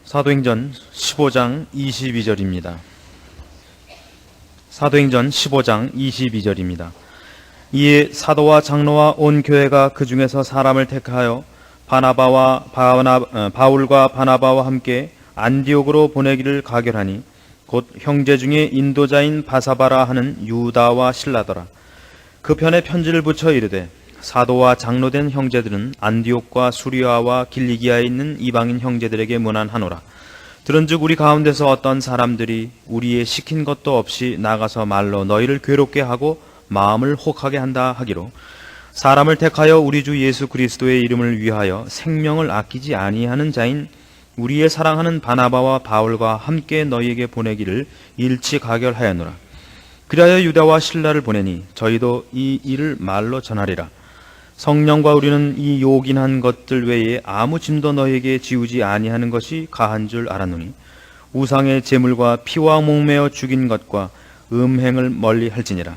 사도행전 15장 22절입니다. 사도행전 15장 22절입니다. 이에 사도와 장로와 온 교회가 그 중에서 사람을 택하여 바울과 바나바와 함께 안디옥으로 보내기를 가결하니 곧 형제 중에 인도자인 바사바라 하는 유다와 실라더라. 그 편에 편지를 붙여 이르되 사도와 장로된 형제들은 안디옥과 수리아와 길리기아에 있는 이방인 형제들에게 문안하노라. 들은즉 우리 가운데서 어떤 사람들이 우리의 시킨 것도 없이 나가서 말로 너희를 괴롭게 하고 마음을 혹하게 한다 하기로 사람을 택하여 우리 주 예수 그리스도의 이름을 위하여 생명을 아끼지 아니하는 자인 우리의 사랑하는 바나바와 바울과 함께 너희에게 보내기를 일치 가결하였노라. 그리하여 유다와 실라를 보내니 저희도 이 일을 말로 전하리라. 성령과 우리는 이 요긴한 것들 외에 아무 짐도 너희에게 지우지 아니하는 것이 가한 줄 알았노니 우상의 제물과 피와 목매어 죽인 것과 음행을 멀리 할지니라.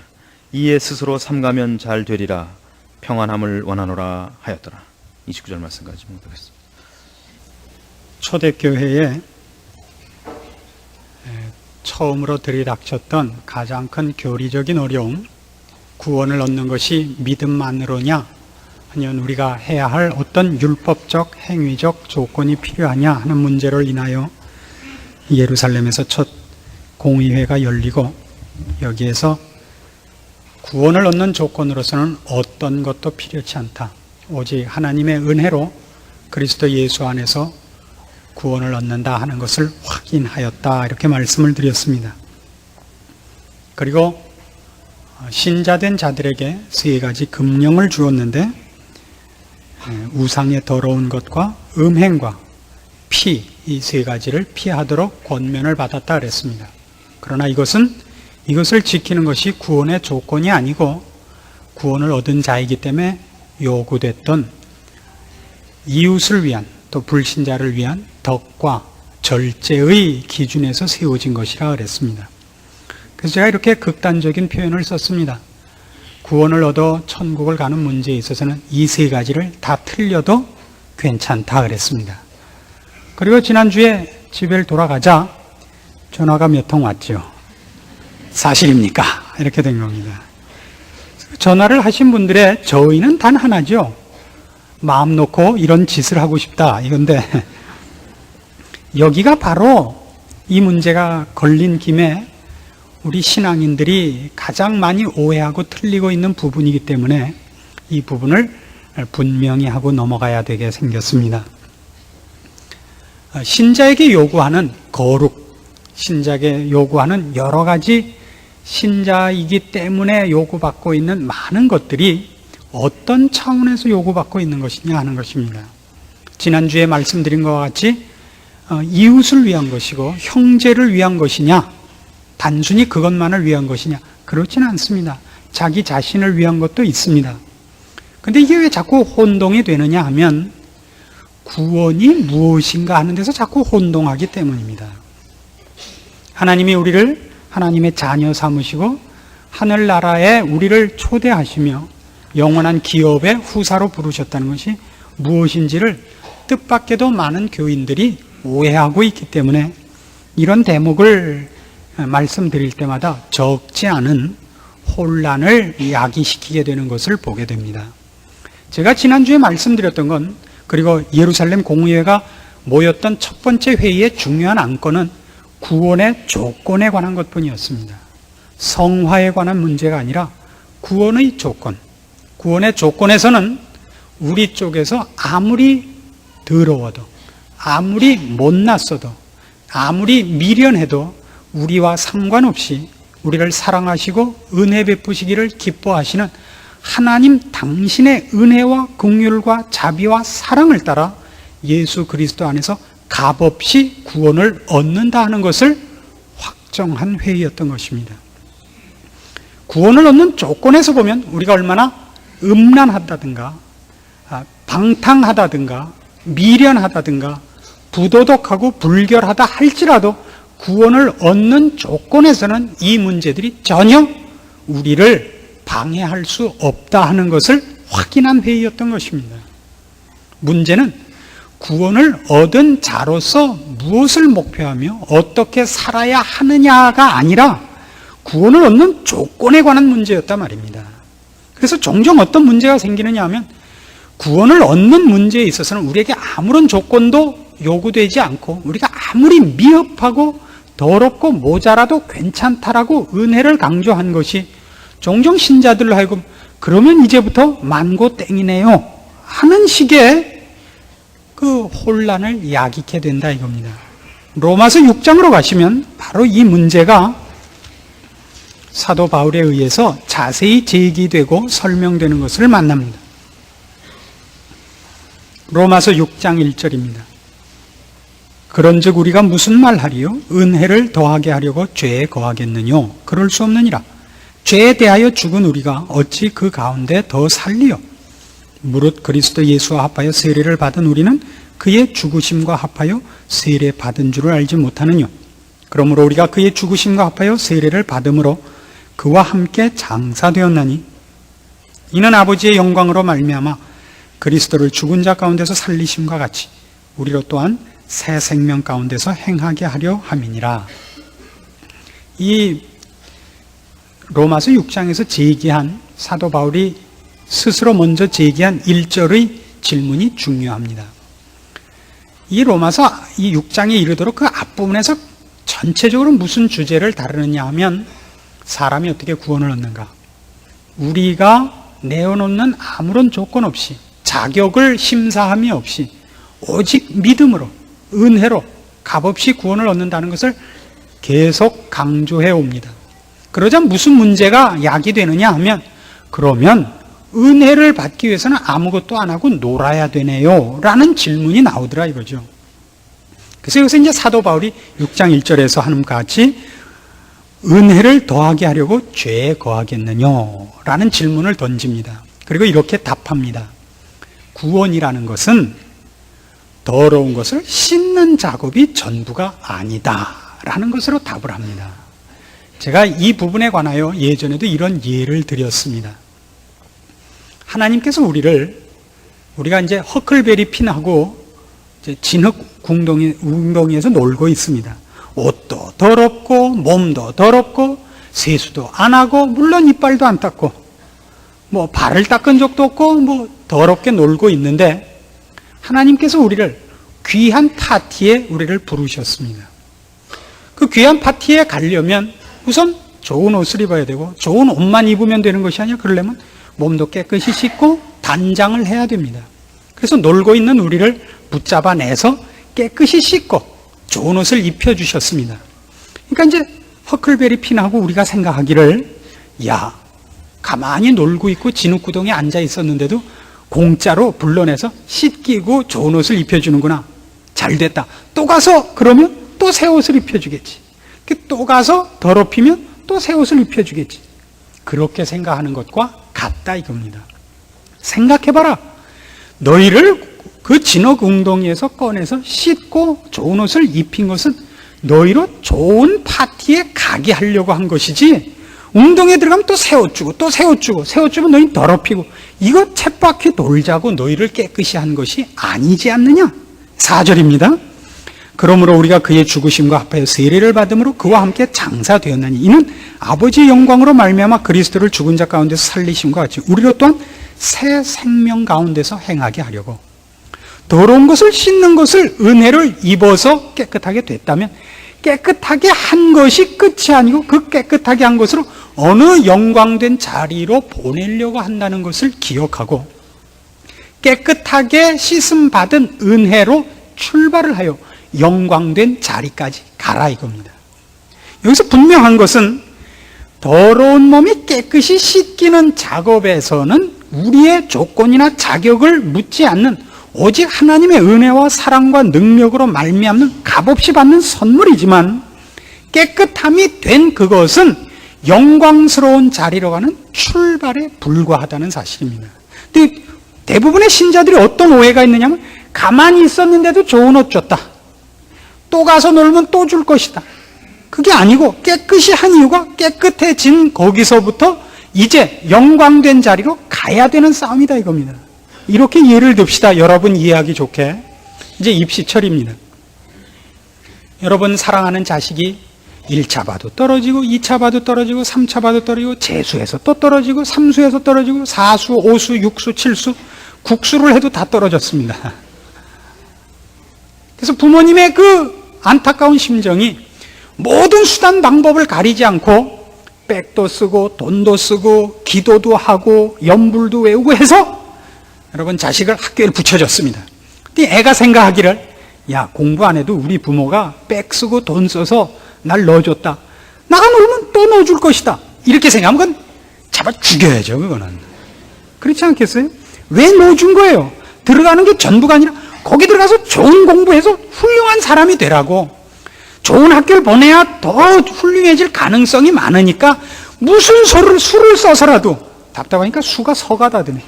이에 스스로 삼가면 잘 되리라. 평안함을 원하노라 하였더라. 29절 말씀까지 묵도겠습니다. 초대교회에 처음으로 들이닥쳤던 가장 큰 교리적인 어려움, 구원을 얻는 것이 믿음만으로냐 아니면 우리가 해야 할 어떤 율법적, 행위적 조건이 필요하냐 하는 문제를 인하여 예루살렘에서 첫 공의회가 열리고 여기에서 구원을 얻는 조건으로서는 어떤 것도 필요치 않다. 오직 하나님의 은혜로 그리스도 예수 안에서 구원을 얻는다 하는 것을 확인하였다. 이렇게 말씀을 드렸습니다. 그리고 신자된 자들에게 세 가지 금령을 주었는데 우상의 더러운 것과 음행과 피, 이 세 가지를 피하도록 권면을 받았다 그랬습니다. 그러나 이것을 지키는 것이 구원의 조건이 아니고 구원을 얻은 자이기 때문에 요구됐던 이웃을 위한 또 불신자를 위한 덕과 절제의 기준에서 세워진 것이라 그랬습니다. 그래서 제가 이렇게 극단적인 표현을 썼습니다. 구원을 얻어 천국을 가는 문제에 있어서는 이 세 가지를 다 틀려도 괜찮다 그랬습니다. 그리고 지난주에 집에 돌아가자 전화가 몇 통 왔죠. 사실입니까? 이렇게 된 겁니다. 전화를 하신 분들의 저희는 단 하나죠. 마음 놓고 이런 짓을 하고 싶다 이건데 여기가 바로 이 문제가 걸린 김에 우리 신앙인들이 가장 많이 오해하고 틀리고 있는 부분이기 때문에 이 부분을 분명히 하고 넘어가야 되게 생겼습니다. 신자에게 요구하는 거룩, 신자에게 요구하는 여러 가지 신자이기 때문에 요구받고 있는 많은 것들이 어떤 차원에서 요구받고 있는 것이냐 하는 것입니다. 지난주에 말씀드린 것과 같이 이웃을 위한 것이고 형제를 위한 것이냐, 단순히 그것만을 위한 것이냐, 그렇지는 않습니다. 자기 자신을 위한 것도 있습니다. 근데 이게 왜 자꾸 혼동이 되느냐 하면 구원이 무엇인가 하는 데서 자꾸 혼동하기 때문입니다. 하나님이 우리를 하나님의 자녀 삼으시고 하늘나라에 우리를 초대하시며 영원한 기업의 후사로 부르셨다는 것이 무엇인지를 뜻밖에도 많은 교인들이 오해하고 있기 때문에 이런 대목을 말씀드릴 때마다 적지 않은 혼란을 야기시키게 되는 것을 보게 됩니다. 제가 지난주에 말씀드렸던 건, 그리고 예루살렘 공의회가 모였던 첫 번째 회의의 중요한 안건은 구원의 조건에 관한 것뿐이었습니다. 성화에 관한 문제가 아니라 구원의 조건, 구원의 조건에서는 우리 쪽에서 아무리 더러워도, 아무리 못났어도, 아무리 미련해도 우리와 상관없이 우리를 사랑하시고 은혜 베푸시기를 기뻐하시는 하나님 당신의 은혜와 긍휼과 자비와 사랑을 따라 예수 그리스도 안에서 값없이 구원을 얻는다 하는 것을 확정한 회의였던 것입니다. 구원을 얻는 조건에서 보면 우리가 얼마나 음란하다든가 방탕하다든가 미련하다든가 부도덕하고 불결하다 할지라도 구원을 얻는 조건에서는 이 문제들이 전혀 우리를 방해할 수 없다 하는 것을 확인한 회의였던 것입니다. 문제는 구원을 얻은 자로서 무엇을 목표하며 어떻게 살아야 하느냐가 아니라 구원을 얻는 조건에 관한 문제였단 말입니다. 그래서 종종 어떤 문제가 생기느냐 하면 구원을 얻는 문제에 있어서는 우리에게 아무런 조건도 요구되지 않고 우리가 아무리 미흡하고 더럽고 모자라도 괜찮다라고 은혜를 강조한 것이 종종 신자들로 하여금 그러면 이제부터 만고 땡이네요 하는 식의 그 혼란을 야기케 된다 이겁니다. 로마서 6장으로 가시면 바로 이 문제가 사도 바울에 의해서 자세히 제기되고 설명되는 것을 만납니다. 로마서 6장 1절입니다. 그런즉 우리가 무슨 말하리요? 은혜를 더하게 하려고 죄에 거하겠느뇨? 그럴 수 없느니라. 죄에 대하여 죽은 우리가 어찌 그 가운데 더 살리요? 무릇 그리스도 예수와 합하여 세례를 받은 우리는 그의 죽으심과 합하여 세례 받은 줄을 알지 못하느뇨? 그러므로 우리가 그의 죽으심과 합하여 세례를 받음으로 그와 함께 장사되었나니 이는 아버지의 영광으로 말미암아 그리스도를 죽은 자 가운데서 살리심과 같이 우리로 또한 새 생명 가운데서 행하게 하려 함이니라. 이 로마서 6장에서 제기한 사도 바울이 스스로 먼저 제기한 1절의 질문이 중요합니다. 이 로마서 이 6장에 이르도록 그 앞부분에서 전체적으로 무슨 주제를 다루느냐 하면 사람이 어떻게 구원을 얻는가? 우리가 내어놓는 아무런 조건 없이 자격을 심사함이 없이 오직 믿음으로 은혜로 값없이 구원을 얻는다는 것을 계속 강조해 옵니다. 그러자 무슨 문제가 야기되느냐 하면 그러면 은혜를 받기 위해서는 아무것도 안 하고 놀아야 되네요 라는 질문이 나오더라 이거죠. 그래서 여기서 이제 사도 바울이 6장 1절에서 하는 것 같이 은혜를 더하게 하려고 죄에 거하겠느냐 라는 질문을 던집니다. 그리고 이렇게 답합니다. 구원이라는 것은 더러운 것을 씻는 작업이 전부가 아니다 라는 것으로 답을 합니다. 제가 이 부분에 관하여 예전에도 이런 예를 드렸습니다. 하나님께서 우리가 이제 허클베리 핀하고 이제 진흙 웅덩이에서 놀고 있습니다. 옷도 더럽고 몸도 더럽고 세수도 안 하고 물론 이빨도 안 닦고 뭐 발을 닦은 적도 없고 뭐 더럽게 놀고 있는데 하나님께서 우리를 귀한 파티에 우리를 부르셨습니다. 그 귀한 파티에 가려면 우선 좋은 옷을 입어야 되고 좋은 옷만 입으면 되는 것이 아니라 그러려면 몸도 깨끗이 씻고 단장을 해야 됩니다. 그래서 놀고 있는 우리를 붙잡아내서 깨끗이 씻고 좋은 옷을 입혀주셨습니다. 그러니까 이제 허클베리 핀하고 우리가 생각하기를 야 가만히 놀고 있고 진흙구덩이에 앉아 있었는데도 공짜로 불러내서 씻기고 좋은 옷을 입혀주는구나. 잘됐다. 또 가서 그러면 또 새 옷을 입혀주겠지. 또 가서 더럽히면 또 새 옷을 입혀주겠지. 그렇게 생각하는 것과 같다 이겁니다. 생각해봐라. 너희를 그 진흙 웅덩이에서 꺼내서 씻고 좋은 옷을 입힌 것은 너희로 좋은 파티에 가게 하려고 한 것이지 웅덩이에 들어가면 또 새 옷 주고 또 새 옷 주고 새 옷 주면 너희 더럽히고 이거 쳇바퀴 돌자고 너희를 깨끗이 한 것이 아니지 않느냐? 4절입니다. 그러므로 우리가 그의 죽으심과 합하여 세례를 받음으로 그와 함께 장사되었나니 이는 아버지의 영광으로 말미암아 그리스도를 죽은 자 가운데서 살리심과 같이 우리로 또한 새 생명 가운데서 행하게 하려고 더러운 것을 씻는 것을 은혜를 입어서 깨끗하게 됐다면 깨끗하게 한 것이 끝이 아니고 그 깨끗하게 한 것으로 어느 영광된 자리로 보내려고 한다는 것을 기억하고 깨끗하게 씻음 받은 은혜로 출발을 하여 영광된 자리까지 가라 이겁니다. 여기서 분명한 것은 더러운 몸이 깨끗이 씻기는 작업에서는 우리의 조건이나 자격을 묻지 않는 오직 하나님의 은혜와 사랑과 능력으로 말미암는 값없이 받는 선물이지만 깨끗함이 된 그것은 영광스러운 자리로 가는 출발에 불과하다는 사실입니다. 근데 대부분의 신자들이 어떤 오해가 있느냐면 가만히 있었는데도 좋은 옷 줬다. 또 가서 놀면 또 줄 것이다. 그게 아니고 깨끗이 한 이유가 깨끗해진 거기서부터 이제 영광된 자리로 가야 되는 싸움이다 이겁니다. 이렇게 예를 듭시다. 여러분 이해하기 좋게. 이제 입시철입니다. 여러분 사랑하는 자식이 1차 봐도 떨어지고 2차 봐도 떨어지고 3차 봐도 떨어지고 재수에서 또 떨어지고 삼수에서 떨어지고 사수, 오수, 육수, 칠수, 국수를 해도 다 떨어졌습니다. 그래서 부모님의 그 안타까운 심정이 모든 수단 방법을 가리지 않고 백도 쓰고 돈도 쓰고 기도도 하고 연불도 외우고 해서 여러분 자식을 학교에 붙여줬습니다. 근데 애가 생각하기를 야, 공부 안 해도 우리 부모가 백 쓰고 돈 써서 날 넣어줬다. 나가 놀면 또 넣어줄 것이다. 이렇게 생각하면 그건 잡아 죽여야죠, 그거는. 그렇지 않겠어요? 왜 넣어준 거예요? 들어가는 게 전부가 아니라 거기 들어가서 좋은 공부해서 훌륭한 사람이 되라고. 좋은 학교를 보내야 더 훌륭해질 가능성이 많으니까 무슨 술을 써서라도, 답답하니까 수가 서가 다드네.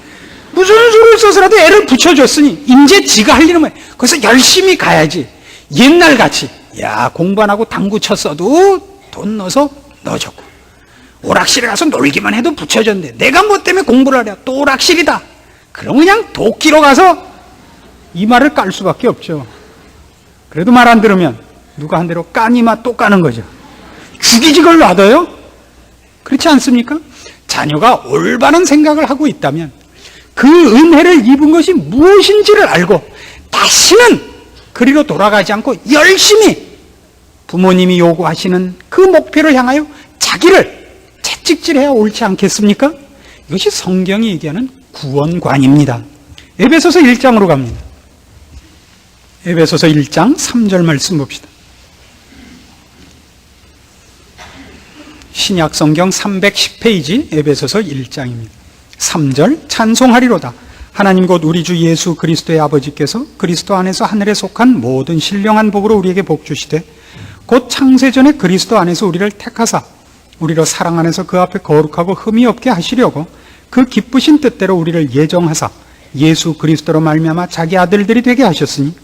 무슨 수를 써서라도 애를 붙여줬으니 이제 지가 할 일은 뭐야? 그래서 열심히 가야지. 옛날같이 야, 공부 안 하고 당구 쳤어도 돈 넣어서 넣어줬고 오락실에 가서 놀기만 해도 붙여줬는데 내가 뭐 때문에 공부를 하랴? 또 오락실이다. 그럼 그냥 도끼로 가서 이 말을 깔 수밖에 없죠. 그래도 말 안 들으면 누가 한 대로 까니마 또 까는 거죠. 죽이지 그걸 놔둬요? 그렇지 않습니까? 자녀가 올바른 생각을 하고 있다면 그 은혜를 입은 것이 무엇인지를 알고 다시는 그리로 돌아가지 않고 열심히 부모님이 요구하시는 그 목표를 향하여 자기를 채찍질해야 옳지 않겠습니까? 이것이 성경이 얘기하는 구원관입니다. 에베소서 1장으로 갑니다. 에베소서 1장 3절 말씀 봅시다. 신약 성경 310페이지 에베소서 1장입니다. 3절 찬송하리로다. 하나님 곧 우리 주 예수 그리스도의 아버지께서 그리스도 안에서 하늘에 속한 모든 신령한 복으로 우리에게 복 주시되 곧 창세전에 그리스도 안에서 우리를 택하사 우리로 사랑 안에서 그 앞에 거룩하고 흠이 없게 하시려고 그 기쁘신 뜻대로 우리를 예정하사 예수 그리스도로 말미암아 자기 아들들이 되게 하셨으니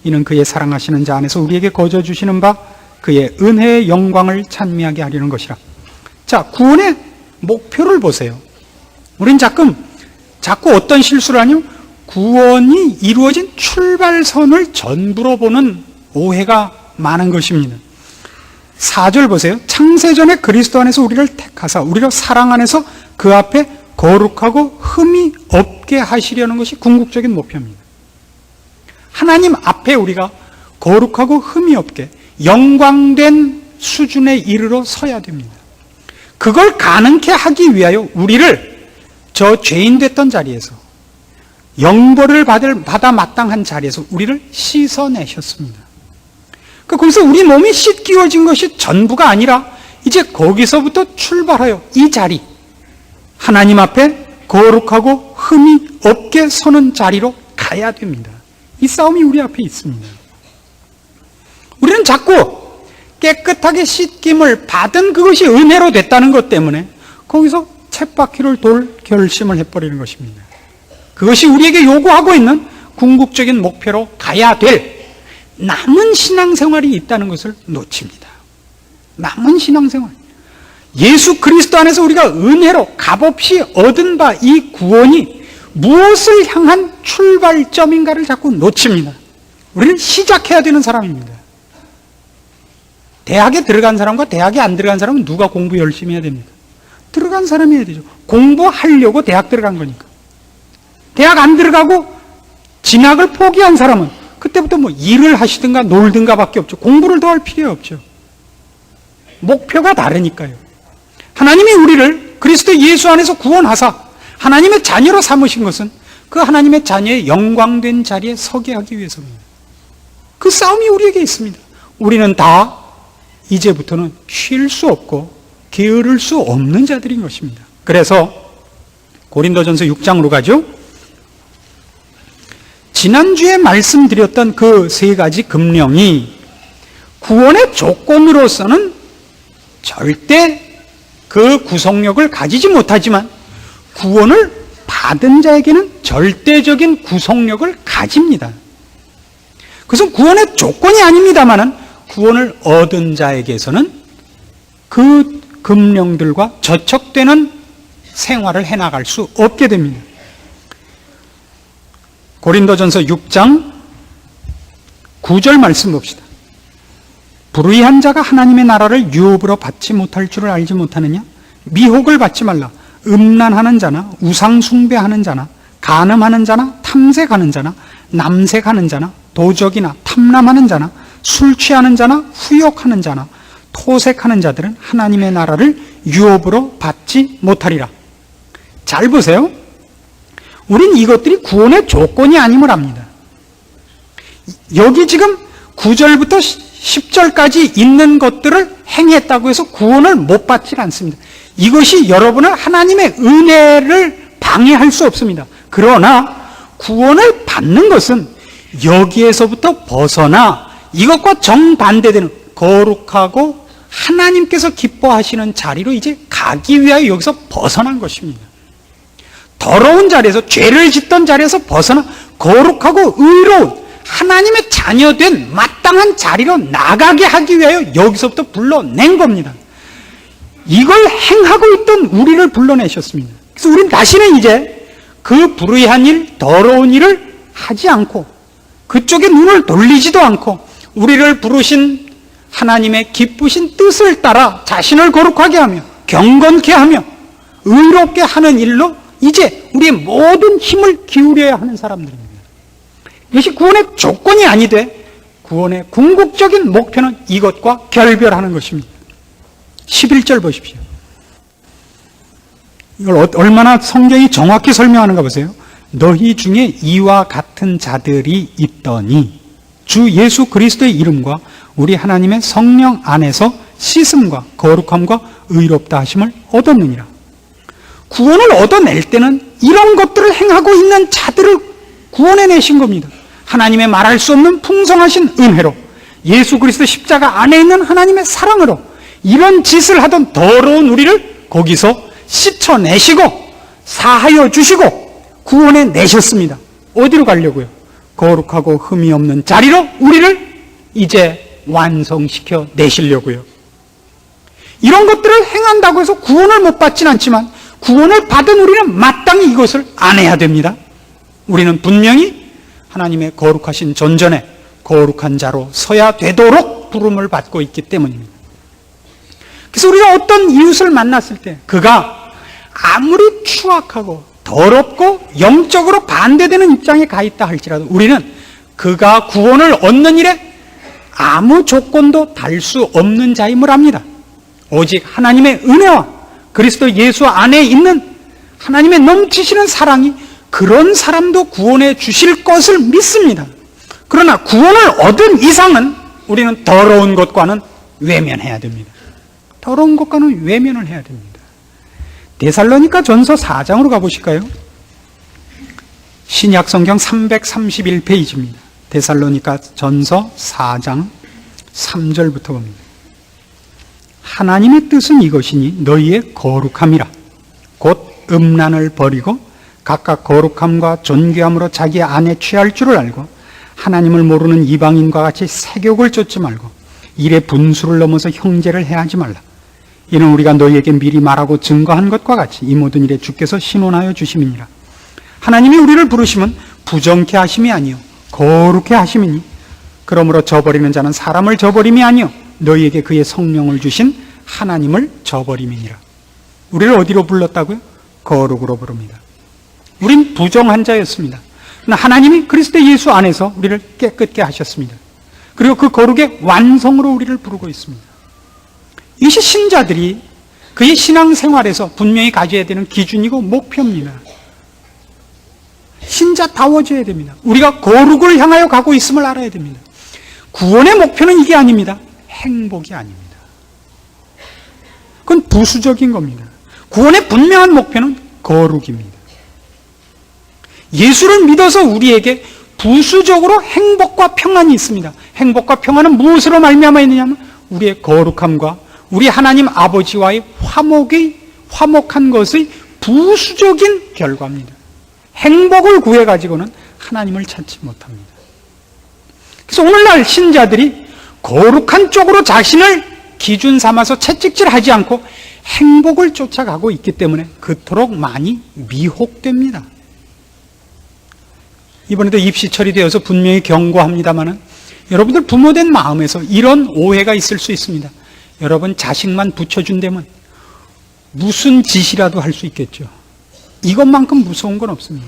이는 그의 사랑하시는 자 안에서 우리에게 거저 주시는 바 그의 은혜의 영광을 찬미하게 하려는 것이라. 자, 구원의 목표를 보세요. 우린 자꾸 어떤 실수를 하냐면 구원이 이루어진 출발선을 전부로 보는 오해가 많은 것입니다. 4절 보세요. 창세전에 그리스도 안에서 우리를 택하사 우리로 사랑 안에서 그 앞에 거룩하고 흠이 없게 하시려는 것이 궁극적인 목표입니다. 하나님 앞에 우리가 거룩하고 흠이 없게 영광된 수준에 이르러 서야 됩니다. 그걸 가능케 하기 위하여 우리를 저 죄인 됐던 자리에서 영벌을 받아 마땅한 자리에서 우리를 씻어내셨습니다. 거기서 우리 몸이 씻기워진 것이 전부가 아니라 이제 거기서부터 출발하여 이 자리, 하나님 앞에 거룩하고 흠이 없게 서는 자리로 가야 됩니다. 이 싸움이 우리 앞에 있습니다. 우리는 자꾸 깨끗하게 씻김을 받은 그것이 은혜로 됐다는 것 때문에 거기서 쳇바퀴를 돌 결심을 해버리는 것입니다. 그것이 우리에게 요구하고 있는 궁극적인 목표로 가야 될 남은 신앙생활이 있다는 것을 놓칩니다. 남은 신앙생활. 예수 그리스도 안에서 우리가 은혜로 값없이 얻은 바 이 구원이 무엇을 향한 출발점인가를 자꾸 놓칩니다. 우리는 시작해야 되는 사람입니다. 대학에 들어간 사람과 대학에 안 들어간 사람은 누가 공부 열심히 해야 됩니까? 들어간 사람이 해야 되죠. 공부하려고 대학 들어간 거니까. 대학 안 들어가고 진학을 포기한 사람은 그때부터 뭐 일을 하시든가 놀든가 밖에 없죠. 공부를 더 할 필요 없죠. 목표가 다르니까요. 하나님이 우리를 그리스도 예수 안에서 구원하사 하나님의 자녀로 삼으신 것은 그 하나님의 자녀의 영광된 자리에 서게 하기 위해서입니다. 그 싸움이 우리에게 있습니다. 우리는 다 이제부터는 쉴 수 없고 게으를 수 없는 자들인 것입니다. 그래서 고린도전서 6장으로 가죠. 지난주에 말씀드렸던 그 세 가지 금령이 구원의 조건으로서는 절대 그 구속력을 가지지 못하지만 구원을 받은 자에게는 절대적인 구속력을 가집니다. 그것은 구원의 조건이 아닙니다만은 구원을 얻은 자에게서는 그 금령들과 저촉되는 생활을 해나갈 수 없게 됩니다. 고린도전서 6장 9절 말씀 봅시다. 불의한 자가 하나님의 나라를 유업으로 받지 못할 줄을 알지 못하느냐? 미혹을 받지 말라. 음란하는 자나 우상 숭배하는 자나 간음하는 자나 탐색하는 자나 남색하는 자나 도적이나 탐람하는 자나 술 취하는 자나 후욕하는 자나 토색하는 자들은 하나님의 나라를 유업으로 받지 못하리라. 잘 보세요. 우린 이것들이 구원의 조건이 아님을 압니다. 여기 지금 9절부터 10절까지 있는 것들을 행했다고 해서 구원을 못 받지 않습니다. 이것이 여러분을 하나님의 은혜를 방해할 수 없습니다. 그러나 구원을 받는 것은 여기에서부터 벗어나 이것과 정반대되는 거룩하고 하나님께서 기뻐하시는 자리로 이제 가기 위하여 여기서 벗어난 것입니다. 더러운 자리에서, 죄를 짓던 자리에서 벗어나 거룩하고 의로운 하나님의 자녀된 마땅한 자리로 나가게 하기 위하여 여기서부터 불러낸 겁니다. 이걸 행하고 있던 우리를 불러내셨습니다. 그래서 우리는 다시는 이제 그 불의한 일, 더러운 일을 하지 않고 그쪽에 눈을 돌리지도 않고 우리를 부르신 하나님의 기쁘신 뜻을 따라 자신을 거룩하게 하며 경건케 하며 의롭게 하는 일로 이제 우리의 모든 힘을 기울여야 하는 사람들입니다. 이것이 구원의 조건이 아니되 구원의 궁극적인 목표는 이것과 결별하는 것입니다. 11절 보십시오. 이걸 얼마나 성경이 정확히 설명하는가 보세요. 너희 중에 이와 같은 자들이 있더니 주 예수 그리스도의 이름과 우리 하나님의 성령 안에서 씻음과 거룩함과 의롭다 하심을 얻었느니라. 구원을 얻어낼 때는 이런 것들을 행하고 있는 자들을 구원해내신 겁니다. 하나님의 말할 수 없는 풍성하신 은혜로, 예수 그리스도 십자가 안에 있는 하나님의 사랑으로 이런 짓을 하던 더러운 우리를 거기서 씻어내시고 사하여 주시고 구원해내셨습니다. 어디로 가려고요? 거룩하고 흠이 없는 자리로 우리를 이제 완성시켜 내시려고요. 이런 것들을 행한다고 해서 구원을 못 받진 않지만 구원을 받은 우리는 마땅히 이것을 안 해야 됩니다. 우리는 분명히 하나님의 거룩하신 전전에 거룩한 자로 서야 되도록 부름을 받고 있기 때문입니다. 그래서 우리가 어떤 이웃을 만났을 때 그가 아무리 추악하고 더럽고 영적으로 반대되는 입장에 가 있다 할지라도 우리는 그가 구원을 얻는 일에 아무 조건도 달 수 없는 자임을 압니다. 오직 하나님의 은혜와 그리스도 예수 안에 있는 하나님의 넘치시는 사랑이 그런 사람도 구원해 주실 것을 믿습니다. 그러나 구원을 얻은 이상은 우리는 더러운 것과는 외면해야 됩니다. 더러운 것과는 외면을 해야 됩니다. 데살로니가 전서 4장으로 가보실까요? 신약 성경 331페이지입니다. 데살로니가 전서 4장 3절부터 봅니다. 하나님의 뜻은 이것이니 너희의 거룩함이라. 곧 음란을 버리고 각각 거룩함과 존귀함으로 자기 안에 취할 줄을 알고 하나님을 모르는 이방인과 같이 세욕을 쫓지 말고 일의 분수를 넘어서 형제를 해하지 말라. 이는 우리가 너희에게 미리 말하고 증거한 것과 같이 이 모든 일에 주께서 신원하여 주심이니라. 하나님이 우리를 부르심은 부정케 하심이 아니요 거룩케 하심이니 그러므로 저버리는 자는 사람을 저버림이 아니요 너희에게 그의 성령을 주신 하나님을 저버림이니라. 우리를 어디로 불렀다고요? 거룩으로 부릅니다. 우린 부정한 자였습니다. 그러나 하나님이 그리스도 예수 안에서 우리를 깨끗게 하셨습니다. 그리고 그 거룩의 완성으로 우리를 부르고 있습니다. 이것이 신자들이 그의 신앙생활에서 분명히 가져야 되는 기준이고 목표입니다. 신자다워져야 됩니다. 우리가 거룩을 향하여 가고 있음을 알아야 됩니다. 구원의 목표는 이게 아닙니다. 행복이 아닙니다. 그건 부수적인 겁니다. 구원의 분명한 목표는 거룩입니다. 예수를 믿어서 우리에게 부수적으로 행복과 평안이 있습니다. 행복과 평안은 무엇으로 말미암아 있느냐면 우리의 거룩함과 우리 하나님 아버지와의 화목한 것의 부수적인 결과입니다. 행복을 구해가지고는 하나님을 찾지 못합니다. 그래서 오늘날 신자들이 거룩한 쪽으로 자신을 기준 삼아서 채찍질하지 않고 행복을 쫓아가고 있기 때문에 그토록 많이 미혹됩니다. 이번에도 입시철이 되어서 분명히 경고합니다마는 여러분들 부모된 마음에서 이런 오해가 있을 수 있습니다. 여러분 자식만 붙여준다면 무슨 짓이라도 할 수 있겠죠. 이것만큼 무서운 건 없습니다.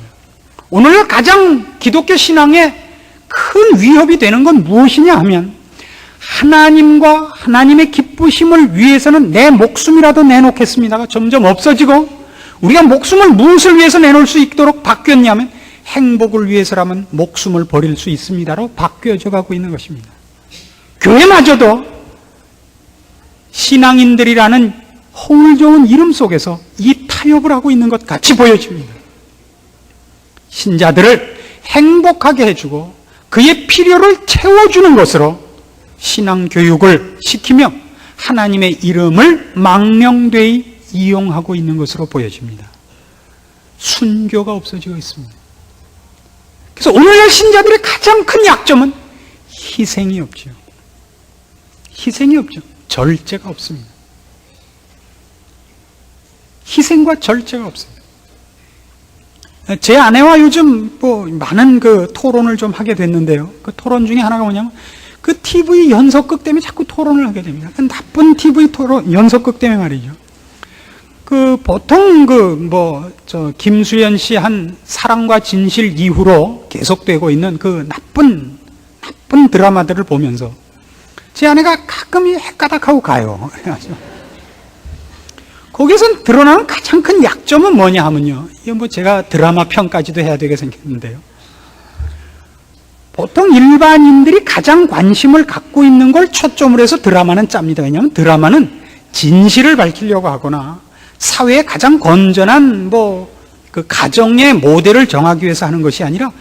오늘날 가장 기독교 신앙에 큰 위협이 되는 건 무엇이냐 하면 하나님과 하나님의 기쁘심을 위해서는 내 목숨이라도 내놓겠습니다가 점점 없어지고 우리가 목숨을 무엇을 위해서 내놓을 수 있도록 바뀌었냐면 행복을 위해서라면 목숨을 버릴 수 있습니다로 바뀌어져 가고 있는 것입니다. 교회마저도 신앙인들이라는 허울 좋은 이름 속에서 이 타협을 하고 있는 것 같이 보여집니다. 신자들을 행복하게 해주고 그의 필요를 채워주는 것으로 신앙교육을 시키며 하나님의 이름을 망명되이 이용하고 있는 것으로 보여집니다. 순교가 없어지고 있습니다. 그래서 오늘날 신자들의 가장 큰 약점은 희생이 없죠. 희생이 없죠. 절제가 없습니다. 희생과 절제가 없습니다. 제 아내와 요즘 많은 토론을 좀 하게 됐는데요. 그 토론 중에 하나가 뭐냐면 그 TV 연속극 때문에 자꾸 토론을 하게 됩니다. 그 나쁜 TV 토론 연속극 때문에 말이죠. 보통 김수현 씨 한 사랑과 진실 이후로 계속되고 있는 그 나쁜 드라마들을 보면서 제 아내가 가끔 헷가닥하고 가요. 거기서 드러나는 가장 큰 약점은 뭐냐 하면요. 이거 제가 드라마 편까지도 해야 되게 생겼는데요. 보통 일반인들이 가장 관심을 갖고 있는 걸 초점으로 해서 드라마는 짭니다. 왜냐하면 드라마는 진실을 밝히려고 하거나 사회의 가장 건전한 그 가정의 모델을 정하기 위해서 하는 것이 아니라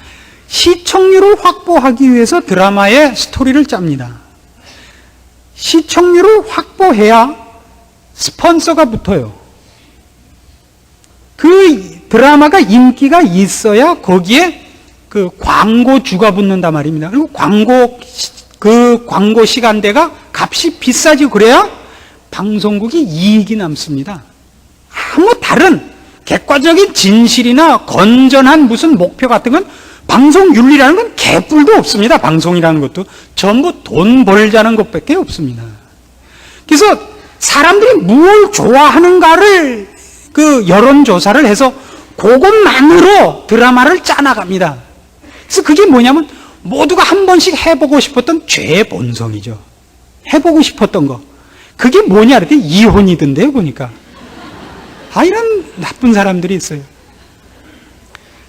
시청률을 확보하기 위해서 드라마의 스토리를 짭니다. 시청률을 확보해야 스폰서가 붙어요. 그 드라마가 인기가 있어야 거기에 그 광고주가 붙는단 말입니다. 그리고 광고 시간대가 값이 비싸지고 그래야 방송국이 이익이 남습니다. 아무 다른 객관적인 진실이나 건전한 무슨 목표 같은 건 방송 윤리라는 건 개뿔도 없습니다. 방송이라는 것도 전부 돈 벌자는 것밖에 없습니다. 그래서 사람들이 뭘 좋아하는가를 그 여론조사를 해서 그것만으로 드라마를 짜나갑니다. 그래서 그게 뭐냐면 모두가 한 번씩 해보고 싶었던 죄의 본성이죠. 해보고 싶었던 거. 그게 뭐냐 그랬더니 이혼이던데요, 보니까. 이런 나쁜 사람들이 있어요.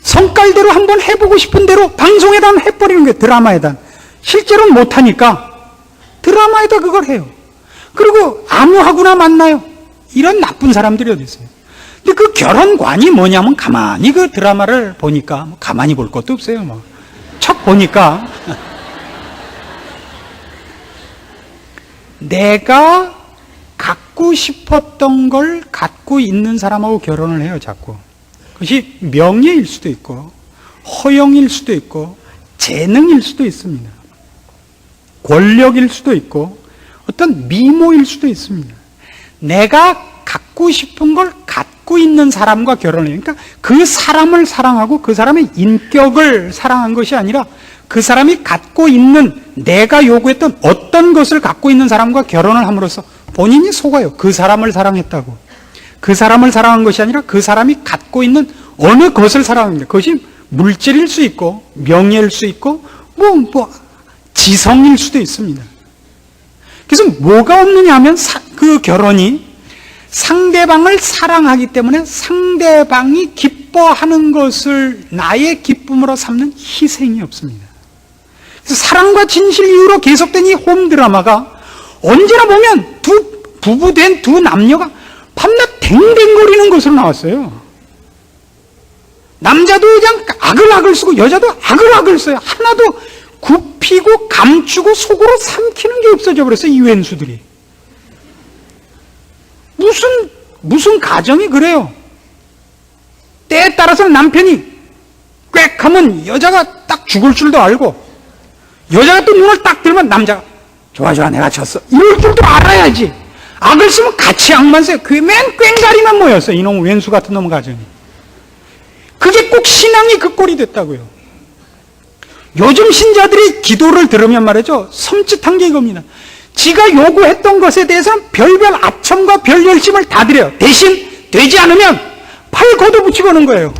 성깔대로 한번 해보고 싶은 대로 방송에다 해버리는 거예요. 드라마에다. 실제로는 못하니까 드라마에다 그걸 해요. 그리고 아무하고나 만나요. 이런 나쁜 사람들이 어디 있어요. 근데 그 결혼관이 뭐냐면 가만히 그 드라마를 보니까 가만히 볼 것도 없어요. 척 보니까 내가 갖고 싶었던 걸 갖고 있는 사람하고 결혼을 해요, 자꾸. 그것이 명예일 수도 있고 허영일 수도 있고 재능일 수도 있습니다. 권력일 수도 있고 어떤 미모일 수도 있습니다. 내가 갖고 싶은 걸 갖고 있는 사람과 결혼을 해요. 그러니까 그 사람을 사랑하고 그 사람의 인격을 사랑한 것이 아니라 그 사람이 갖고 있는 내가 요구했던 어떤 것을 갖고 있는 사람과 결혼을 함으로써 본인이 속아요. 그 사람을 사랑했다고. 그 사람을 사랑한 것이 아니라 그 사람이 갖고 있는 어느 것을 사랑합니다. 그것이 물질일 수 있고 명예일 수 있고 지성일 수도 있습니다. 그래서 뭐가 없느냐 하면 그 결혼이 상대방을 사랑하기 때문에 상대방이 기뻐하는 것을 나의 기쁨으로 삼는 희생이 없습니다. 그래서 사랑과 진실 이후로 계속된 이 홈드라마가 언제나 보면 부부된 두 남녀가 밤낮 댕댕거리는 것으로 나왔어요. 남자도 그냥 아글아글 쓰고 여자도 아글아글 써요. 하나도 굽히고 감추고 속으로 삼키는 게 없어져 버렸어요. 이 왼수들이. 무슨 가정이 그래요. 때에 따라서는 남편이 꽥 하면 여자가 딱 죽을 줄도 알고 여자가 또 눈을 딱 들면 남자가 좋아 내가 졌어 이럴 줄도 알아야지. 악을 쓰면 같이 악만 써요. 맨 꽹가리만 모였어요. 이놈 왼수 같은 놈 가정이. 그게 꼭 신앙이 그 꼴이 됐다고요. 요즘 신자들이 기도를 들으면 말이죠, 섬찟한 게 이겁니다. 지가 요구했던 것에 대해서는 별별 아첨과 별 열심을 다 드려요. 대신 되지 않으면 팔 걷어붙이고 오는 거예요.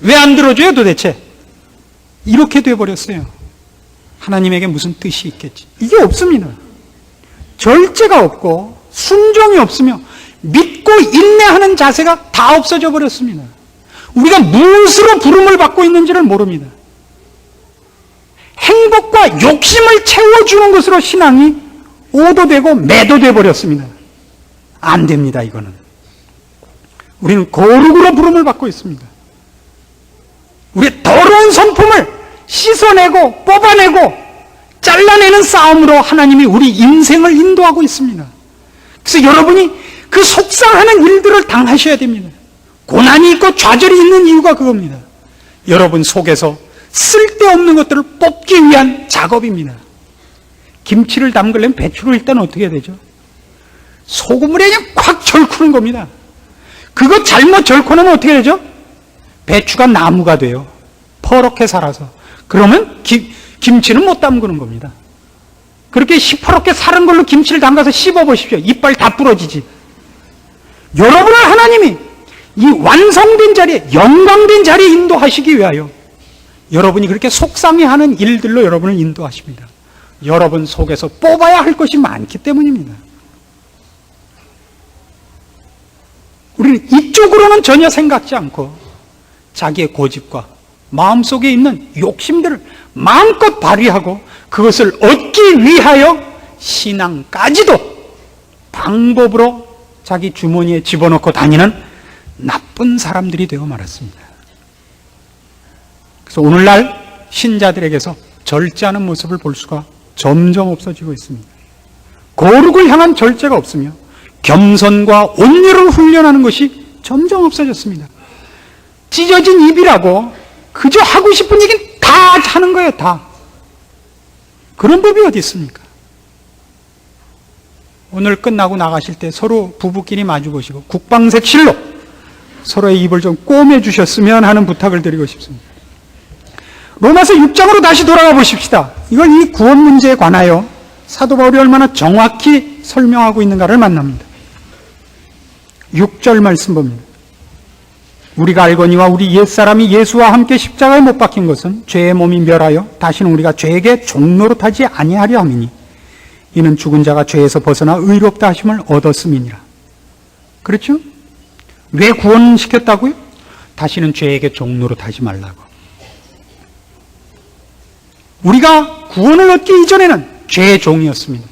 왜 안 들어줘요 도대체? 이렇게 돼버렸어요. 하나님에게 무슨 뜻이 있겠지? 이게 없습니다. 절제가 없고 순종이 없으며 믿고 인내하는 자세가 다 없어져 버렸습니다. 우리가 무엇으로 부름을 받고 있는지를 모릅니다. 행복과 욕심을 채워주는 것으로 신앙이 오도되고 매도돼 버렸습니다. 안 됩니다. 이거는. 우리는 거룩으로 부름을 받고 있습니다. 우리의 더러운 성품을 씻어내고 뽑아내고 잘라내는 싸움으로 하나님이 우리 인생을 인도하고 있습니다. 그래서 여러분이 그 속상하는 일들을 당하셔야 됩니다. 고난이 있고 좌절이 있는 이유가 그겁니다. 여러분 속에서 쓸데없는 것들을 뽑기 위한 작업입니다. 김치를 담그려면 배추를 일단 어떻게 해야 되죠? 소금을 그냥 콱 절구는 겁니다. 그거 잘못 절고 나면 어떻게 되죠? 배추가 나무가 돼요. 퍼렇게 살아서. 그러면 김치는 못 담그는 겁니다. 그렇게 시퍼렇게 사른 걸로 김치를 담가서 씹어보십시오. 이빨 다 부러지지. 여러분을 하나님이 이 완성된 자리에, 영광된 자리에 인도하시기 위하여 여러분이 그렇게 속상해하는 일들로 여러분을 인도하십니다. 여러분 속에서 뽑아야 할 것이 많기 때문입니다. 우리는 이쪽으로는 전혀 생각지 않고 자기의 고집과 마음속에 있는 욕심들을 마음껏 발휘하고 그것을 얻기 위하여 신앙까지도 방법으로 자기 주머니에 집어넣고 다니는 나쁜 사람들이 되어 말았습니다. 그래서 오늘날 신자들에게서 절제하는 모습을 볼 수가 점점 없어지고 있습니다. 거룩을 향한 절제가 없으며 겸손과 온유를 훈련하는 것이 점점 없어졌습니다. 찢어진 입이라고 그저 하고 싶은 얘기는 다 하는 거예요. 다. 그런 법이 어디 있습니까? 오늘 끝나고 나가실 때 서로 부부끼리 마주보시고 국방색 실로 서로의 입을 좀 꼬매 주셨으면 하는 부탁을 드리고 싶습니다. 로마서 6장으로 다시 돌아가 보십시다. 이걸 이 구원 문제에 관하여 사도 바울이 얼마나 정확히 설명하고 있는가를 만납니다. 6절 말씀 봅니다. 우리가 알거니와 우리 옛사람이 예수와 함께 십자가에 못 박힌 것은 죄의 몸이 멸하여 다시는 우리가 죄에게 종노릇하지 아니하려 함이니 이는 죽은 자가 죄에서 벗어나 의롭다 하심을 얻었음이니라. 그렇죠? 왜 구원시켰다고요? 다시는 죄에게 종노릇하지 말라고. 우리가 구원을 얻기 이전에는 죄의 종이었습니다.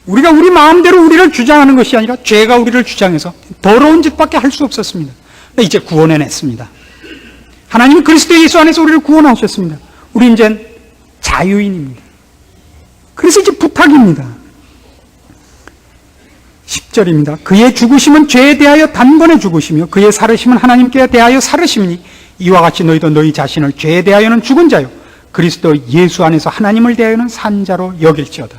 우리가 우리 마음대로 우리를 주장하는 것이 아니라 죄가 우리를 주장해서 더러운 짓밖에 할 수 없었습니다. 이제 구원해냈습니다. 하나님은 그리스도 예수 안에서 우리를 구원하셨습니다. 우리 이젠 자유인입니다. 그래서 이제 부탁입니다. 10절입니다. 그의 죽으심은 죄에 대하여 단번에 죽으시며 그의 살으심은 하나님께 대하여 살으심이니 이와 같이 너희도 너희 자신을 죄에 대하여는 죽은 자요 그리스도 예수 안에서 하나님을 대하여는 산 자로 여길지어다.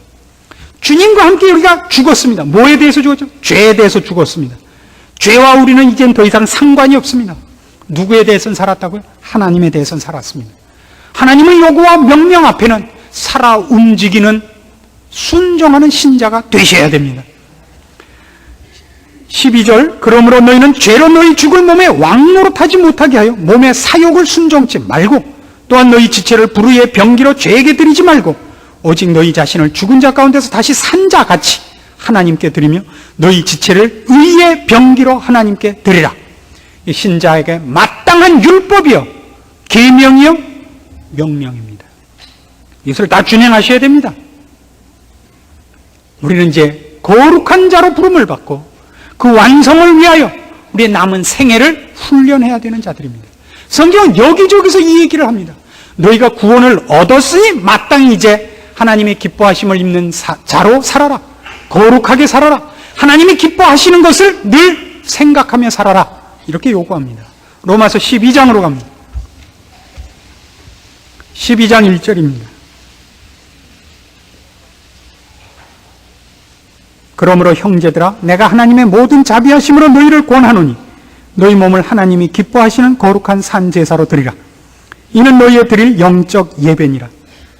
주님과 함께 우리가 죽었습니다. 뭐에 대해서 죽었죠? 죄에 대해서 죽었습니다. 죄와 우리는 이젠 더 이상 상관이 없습니다. 누구에 대해서는 살았다고요? 하나님에 대해서는 살았습니다. 하나님의 요구와 명령 앞에는 살아 움직이는 순종하는 신자가 되셔야 됩니다. 12절 그러므로 너희는 죄로 너희 죽을 몸에 왕노릇하지 못하게 하여 몸의 사욕을 순종치 말고 또한 너희 지체를 불의의 병기로 죄에게 드리지 말고 오직 너희 자신을 죽은 자 가운데서 다시 산 자 같이 하나님께 드리며 너희 지체를 의의 병기로 하나님께 드리라. 신자에게 마땅한 율법이요 계명이요 명령입니다. 이것을 다 준행하셔야 됩니다. 우리는 이제 거룩한 자로 부름을 받고 그 완성을 위하여 우리의 남은 생애를 훈련해야 되는 자들입니다. 성경은 여기저기서 이 얘기를 합니다. 너희가 구원을 얻었으니 마땅히 이제 하나님의 기뻐하심을 입는 자로 살아라. 거룩하게 살아라. 하나님이 기뻐하시는 것을 늘 생각하며 살아라. 이렇게 요구합니다. 로마서 12장으로 갑니다. 12장 1절입니다. 그러므로 형제들아 내가 하나님의 모든 자비하심으로 너희를 권하노니 너희 몸을 하나님이 기뻐하시는 거룩한 산 제사로 드리라. 이는 너희의 드릴 영적 예배니라.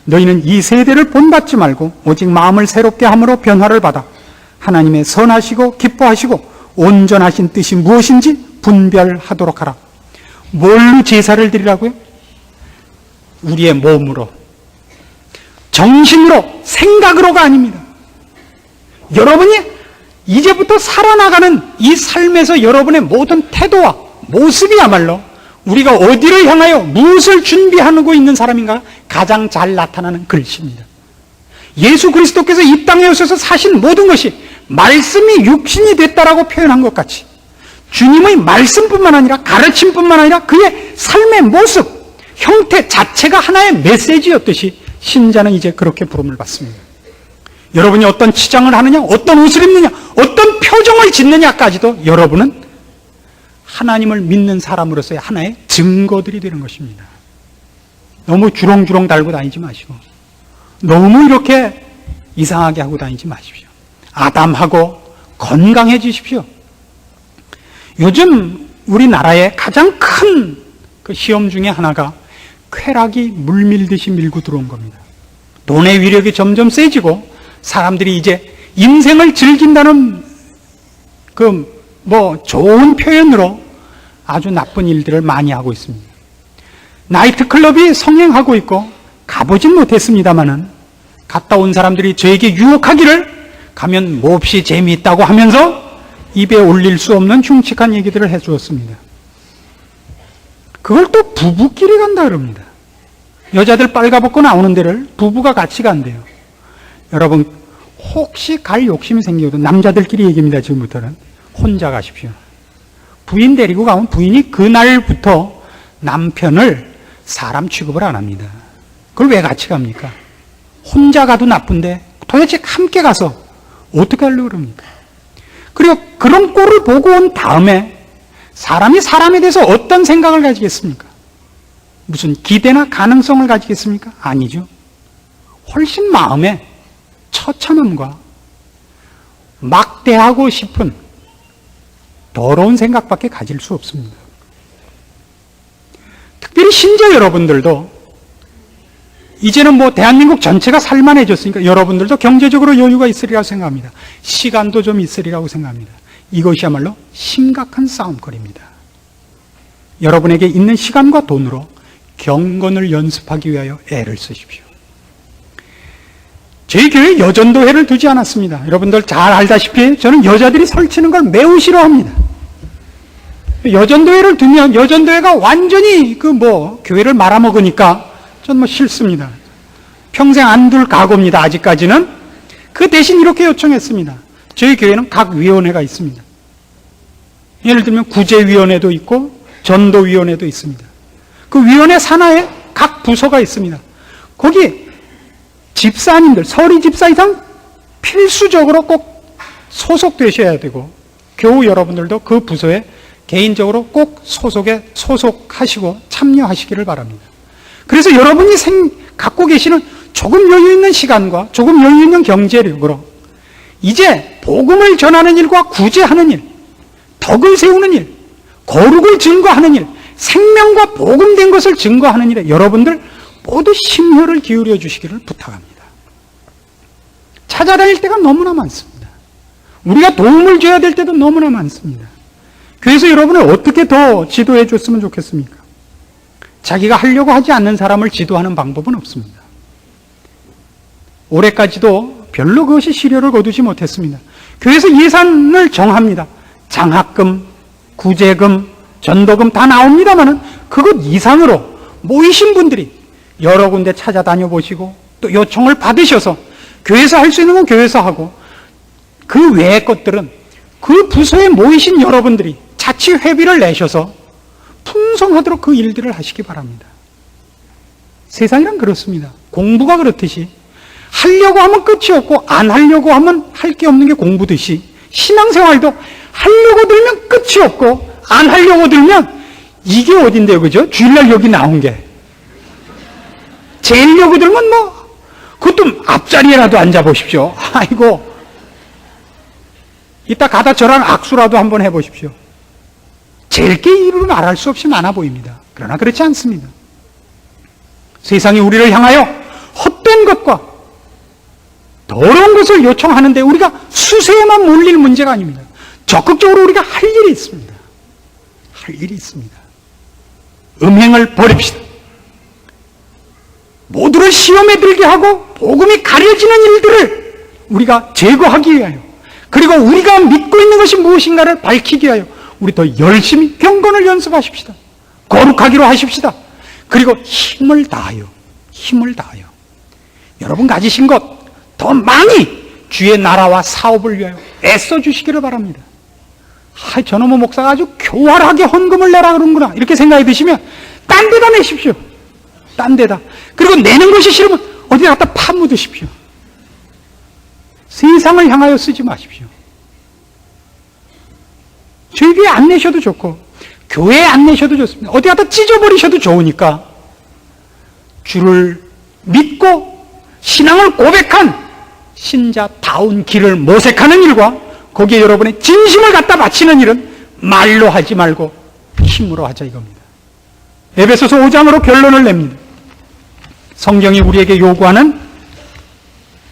너희는 이 세대를 본받지 말고 오직 마음을 새롭게 함으로 변화를 받아 하나님의 선하시고 기뻐하시고 온전하신 뜻이 무엇인지 분별하도록 하라. 뭘로 제사를 드리라고요? 우리의 몸으로, 정신으로, 생각으로가 아닙니다. 여러분이 이제부터 살아나가는 이 삶에서 여러분의 모든 태도와 모습이야말로 우리가 어디를 향하여 무엇을 준비하고 있는 사람인가 가장 잘 나타나는 글씨입니다. 예수 그리스도께서 이 땅에 오셔서 사신 모든 것이 말씀이 육신이 됐다라고 표현한 것 같이 주님의 말씀뿐만 아니라 가르침뿐만 아니라 그의 삶의 모습, 형태 자체가 하나의 메시지였듯이 신자는 이제 그렇게 부름을 받습니다. 여러분이 어떤 치장을 하느냐, 어떤 옷을 입느냐, 어떤 표정을 짓느냐까지도 여러분은 하나님을 믿는 사람으로서의 하나의 증거들이 되는 것입니다. 너무 주렁주렁 달고 다니지 마시고 너무 이렇게 이상하게 하고 다니지 마십시오. 아담하고 건강해지십시오. 요즘 우리나라의 가장 큰 그 시험 중에 하나가 쾌락이 물밀듯이 밀고 들어온 겁니다. 돈의 위력이 점점 세지고 사람들이 이제 인생을 즐긴다는 좋은 표현으로 아주 나쁜 일들을 많이 하고 있습니다. 나이트클럽이 성행하고 있고 가보진 못했습니다마는 갔다 온 사람들이 저에게 유혹하기를 가면 몹시 재미있다고 하면서 입에 올릴 수 없는 흉측한 얘기들을 해주었습니다. 그걸 또 부부끼리 간다 그럽니다. 여자들 빨가벗고 나오는 데를 부부가 같이 간대요. 여러분 혹시 갈 욕심이 생겨도 남자들끼리 얘기입니다. 지금부터는 혼자 가십시오. 부인 데리고 가면 부인이 그날부터 남편을 사람 취급을 안 합니다. 그걸 왜 같이 갑니까? 혼자 가도 나쁜데 도대체 함께 가서 어떻게 하려고 그럽니까? 그리고 그런 꼴을 보고 온 다음에 사람이 사람에 대해서 어떤 생각을 가지겠습니까? 무슨 기대나 가능성을 가지겠습니까? 아니죠. 훨씬 마음에 처참함과 막대하고 싶은 더러운 생각밖에 가질 수 없습니다. 특별히 신자 여러분들도 이제는 대한민국 전체가 살만해졌으니까 여러분들도 경제적으로 여유가 있으리라고 생각합니다. 시간도 좀 있으리라고 생각합니다. 이것이야말로 심각한 싸움거리입니다. 여러분에게 있는 시간과 돈으로 경건을 연습하기 위하여 애를 쓰십시오. 저희 교회에 여전도회를 두지 않았습니다. 여러분들 잘 알다시피 저는 여자들이 설치는 걸 매우 싫어합니다. 여전도회를 두면 여전도회가 완전히 교회를 말아먹으니까 전 싫습니다. 평생 안 둘 각오입니다. 아직까지는. 그 대신 이렇게 요청했습니다. 저희 교회는 각 위원회가 있습니다. 예를 들면 구제위원회도 있고 전도위원회도 있습니다. 그 위원회 산하에 각 부서가 있습니다. 거기 집사님들, 서리 집사 이상 필수적으로 꼭 소속되셔야 되고 교우 여러분들도 그 부서에 개인적으로 꼭 소속하시고 참여하시기를 바랍니다. 그래서 여러분이 갖고 계시는 조금 여유 있는 시간과 조금 여유 있는 경제력으로 이제 복음을 전하는 일과 구제하는 일, 덕을 세우는 일, 거룩을 증거하는 일, 생명과 복음된 것을 증거하는 일에 여러분들 모두 심혈을 기울여 주시기를 부탁합니다. 찾아다닐 때가 너무나 많습니다. 우리가 도움을 줘야 될 때도 너무나 많습니다. 그래서 여러분을 어떻게 더 지도해 줬으면 좋겠습니까? 자기가 하려고 하지 않는 사람을 지도하는 방법은 없습니다. 올해까지도 별로 그것이 실효를 거두지 못했습니다. 교회에서 예산을 정합니다. 장학금, 구제금, 전도금 다 나옵니다만은 그것 이상으로 모이신 분들이 여러 군데 찾아다녀 보시고 또 요청을 받으셔서 교회에서 할 수 있는 건 교회에서 하고 그 외의 것들은 그 부서에 모이신 여러분들이 자치 회비를 내셔서 풍성하도록 그 일들을 하시기 바랍니다. 세상이란 그렇습니다. 공부가 그렇듯이 하려고 하면 끝이 없고 안 하려고 하면 할 게 없는 게 공부듯이 신앙생활도 하려고 들면 끝이 없고 안 하려고 들면 이게 어딘데요, 그죠? 주일날 여기 나온 게 재려고 들면 그것도 앞자리에라도 앉아보십시오. 아이고 이따 가다 저랑 악수라도 한번 해보십시오. 잴 게 이루는 말할 수 없이 많아 보입니다. 그러나 그렇지 않습니다. 세상이 우리를 향하여 헛된 것과 더러운 것을 요청하는데 우리가 수세에만 몰릴 문제가 아닙니다. 적극적으로 우리가 할 일이 있습니다. 할 일이 있습니다. 음행을 버립시다. 모두를 시험에 들게 하고 복음이 가려지는 일들을 우리가 제거하기 위하여, 그리고 우리가 믿고 있는 것이 무엇인가를 밝히기 위하여 우리 더 열심히 경건을 연습하십시다. 거룩하기로 하십시다. 그리고 힘을 다하여 여러분 가지신 것 더 많이 주의 나라와 사업을 위하여 애써주시기를 바랍니다. 저놈의 목사가 아주 교활하게 헌금을 내라 그러는구나 이렇게 생각이 드시면 딴 데다 내십시오. 딴 데다. 그리고 내는 것이 싫으면 어디 갖다 파묻으십시오. 세상을 향하여 쓰지 마십시오. 저희 교회 안 내셔도 좋고 교회에 안 내셔도 좋습니다. 어디 갖다 찢어버리셔도 좋으니까 주를 믿고 신앙을 고백한 신자다운 길을 모색하는 일과 거기에 여러분의 진심을 갖다 바치는 일은 말로 하지 말고 힘으로 하자 이겁니다. 에베소서 5장으로 결론을 냅니다. 성경이 우리에게 요구하는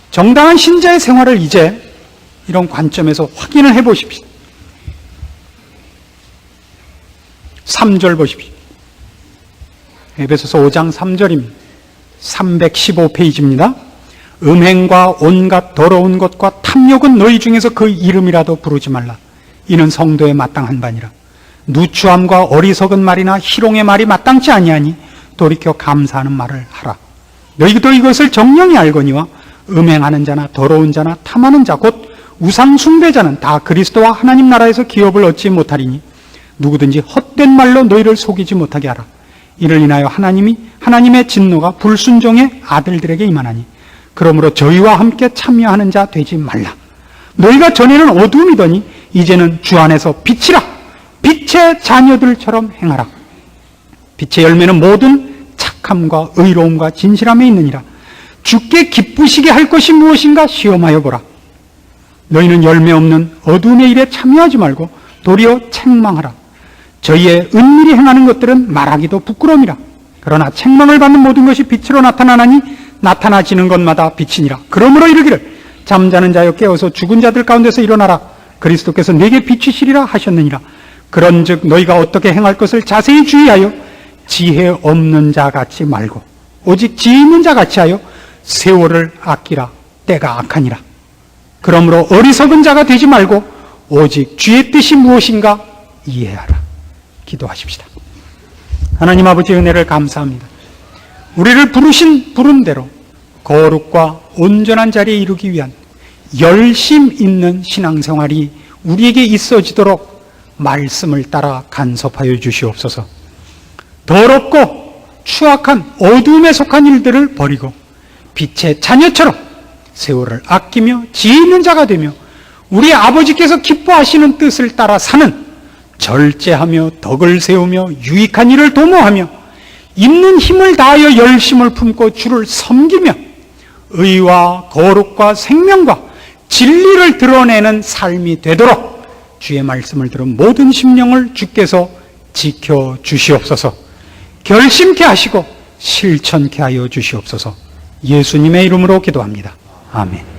정당한 신자의 생활을 이제 이런 관점에서 확인을 해보십시오. 3절 보십시오. 에베소서 5장 3절입니다. 315페이지입니다. 음행과 온갖 더러운 것과 탐욕은 너희 중에서 그 이름이라도 부르지 말라. 이는 성도에 마땅한 바니라. 누추함과 어리석은 말이나 희롱의 말이 마땅치 아니하니 돌이켜 감사하는 말을 하라. 너희도 이것을 정령이 알거니와 음행하는 자나 더러운 자나 탐하는 자 곧 우상 숭배자는 다 그리스도와 하나님 나라에서 기업을 얻지 못하리니 누구든지 헛된 말로 너희를 속이지 못하게 하라. 이를 인하여 하나님의 진노가 불순종의 아들들에게 임하나니 그러므로 저희와 함께 참여하는 자 되지 말라. 너희가 전에는 어두움이더니 이제는 주 안에서 빛이라. 빛의 자녀들처럼 행하라. 빛의 열매는 모든 착함과 의로움과 진실함에 있느니라. 주께 기쁘시게 할 것이 무엇인가 시험하여 보라. 너희는 열매 없는 어두움의 일에 참여하지 말고 도리어 책망하라. 저희의 은밀히 행하는 것들은 말하기도 부끄러움이라. 그러나 책망을 받는 모든 것이 빛으로 나타나나니 나타나지는 것마다 빛이니라. 그러므로 이르기를 잠자는 자여 깨어서 죽은 자들 가운데서 일어나라. 그리스도께서 내게 비치시리라 하셨느니라. 그런즉 너희가 어떻게 행할 것을 자세히 주의하여 지혜 없는 자 같이 말고 오직 지혜 있는 자 같이 하여 세월을 아끼라. 때가 악하니라. 그러므로 어리석은 자가 되지 말고 오직 주의 뜻이 무엇인가 이해하라. 기도하십시다. 하나님 아버지 은혜를 감사합니다. 우리를 부르신 부름대로 거룩과 온전한 자리에 이르기 위한 열심 있는 신앙생활이 우리에게 있어지도록 말씀을 따라 간섭하여 주시옵소서. 더럽고 추악한 어두움에 속한 일들을 버리고 빛의 자녀처럼 세월을 아끼며 지혜 있는 자가 되며 우리 아버지께서 기뻐하시는 뜻을 따라 사는 절제하며 덕을 세우며 유익한 일을 도모하며 있는 힘을 다하여 열심을 품고 주를 섬기며 의와 거룩과 생명과 진리를 드러내는 삶이 되도록 주의 말씀을 들은 모든 심령을 주께서 지켜주시옵소서. 결심케 하시고 실천케 하여 주시옵소서. 예수님의 이름으로 기도합니다. 아멘.